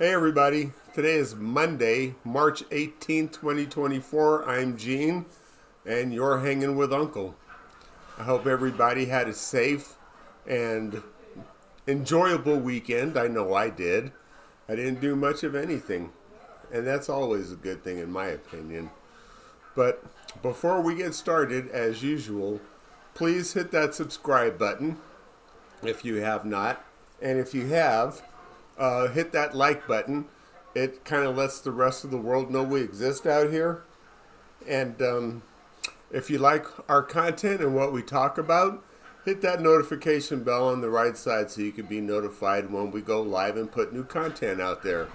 Hey everybody, today is Monday, March 18th, 2024. I'm Gene, and you're hanging with Uncle. I hope everybody had a safe and enjoyable weekend. I know I did. I didn't do much of anything, and that's always a good thing in my opinion. But before we get started, as usual, please hit that subscribe button if you have not. And if you have, hit that like button. It kind of lets the rest of the world know we exist out here. And if you like our content and what we talk about, hit that notification bell on the right side so you can be notified when we go live and put new content out there.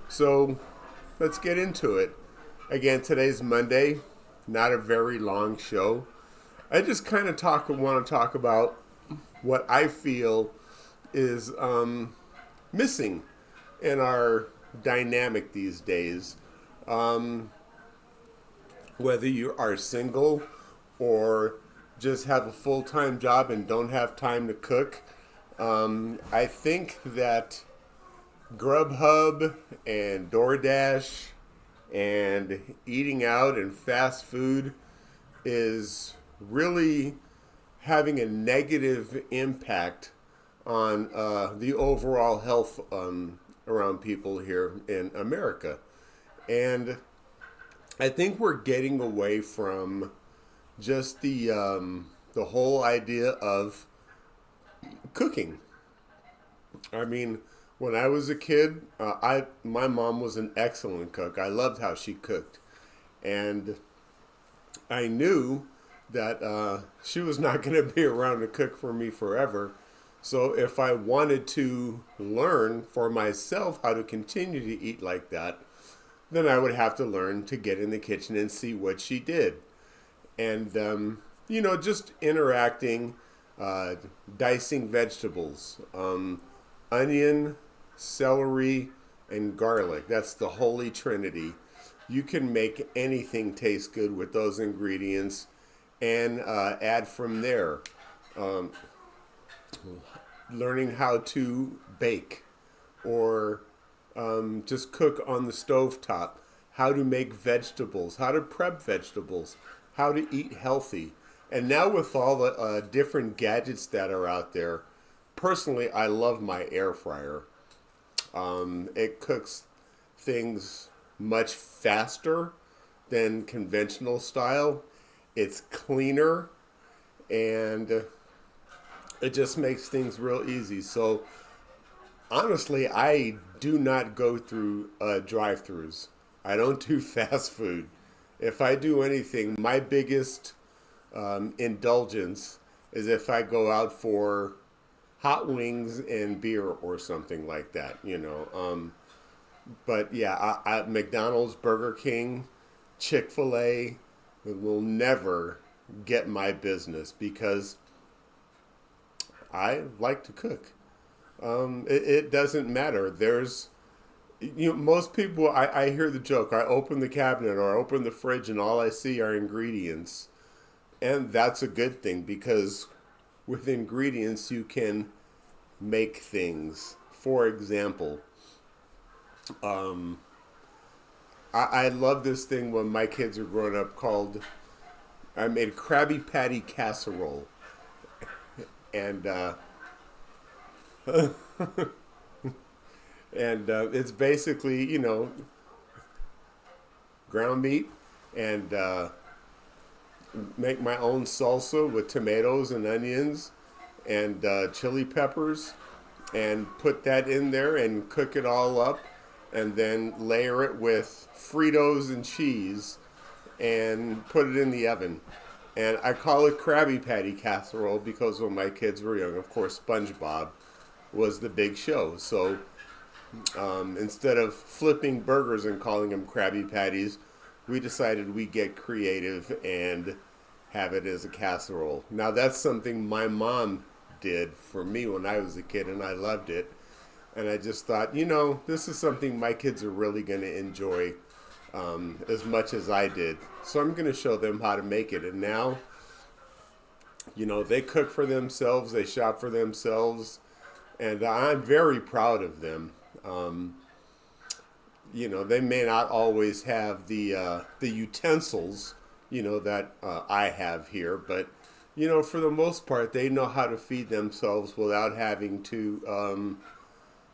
So let's get into it. Again, today's Monday, not a very long show. I just kind of want to talk about what I feel is missing in our dynamic these days. Whether you are single or just have a full-time job and don't have time to cook, I think that Grubhub and DoorDash and eating out and fast food is really having a negative impact on the overall health around people here in America. And I think we're getting away from just the whole idea of cooking. I mean, when I was a kid, my mom was an excellent cook. I loved how she cooked, and I knew that she was not going to be around to cook for me forever. So if I wanted to learn for myself how to continue to eat like that, then I would have to learn to get in the kitchen and see what she did. And, just interacting, dicing vegetables, onion, celery, and garlic. That's the holy trinity. You can make anything taste good with those ingredients and add from there. Learning how to bake or just cook on the stovetop, how to make vegetables, how to prep vegetables, how to eat healthy. And now with all the different gadgets that are out there, personally, I love my air fryer. It cooks things much faster than conventional style. It's cleaner, and it just makes things real easy. So honestly, I do not go through drive-throughs. I don't do fast food. If I do anything, my biggest indulgence is if I go out for hot wings and beer or something like that. But yeah, McDonald's, Burger King, Chick-fil-A will never get my business because I like to cook. It doesn't matter. Most people, I hear the joke. I open the cabinet or I open the fridge and all I see are ingredients. And that's a good thing because with ingredients you can make things. For example, I love this thing when my kids are growing up called, I made Krabby Patty casserole. And it's basically, ground meat and make my own salsa with tomatoes and onions and chili peppers and put that in there and cook it all up and then layer it with Fritos and cheese and put it in the oven. And I call it Krabby Patty casserole because when my kids were young, of course, SpongeBob was the big show. So instead of flipping burgers and calling them Krabby Patties, we decided we'd get creative and have it as a casserole. Now, that's something my mom did for me when I was a kid, and I loved it. And I just thought, this is something my kids are really going to enjoy as much as I did. So I'm going to show them how to make it. And now, they cook for themselves, they shop for themselves, and I'm very proud of them. they may not always have the utensils, that I have here, but for the most part, they know how to feed themselves without having to,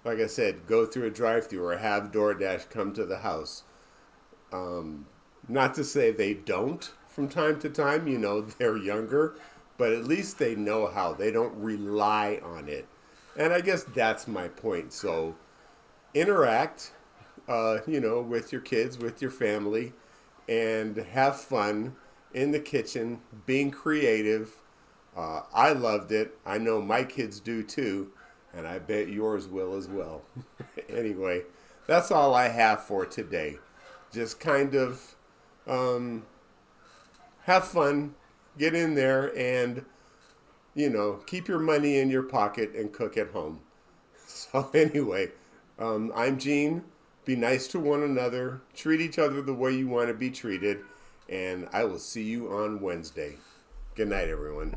like I said, go through a drive-through or have DoorDash come to the house. Not to say they don't from time to time, they're younger, but at least they know how. They don't rely on it. And I guess that's my point. So interact, with your kids, with your family, and have fun in the kitchen, being creative. I loved it. I know my kids do too, and I bet yours will as well. Anyway, that's all I have for today. Just kind of have fun, get in there, and keep your money in your pocket and cook at home. So anyway, I'm Gene. Be nice to one another. Treat each other the way you want to be treated. And I will see you on Wednesday. Good night, everyone.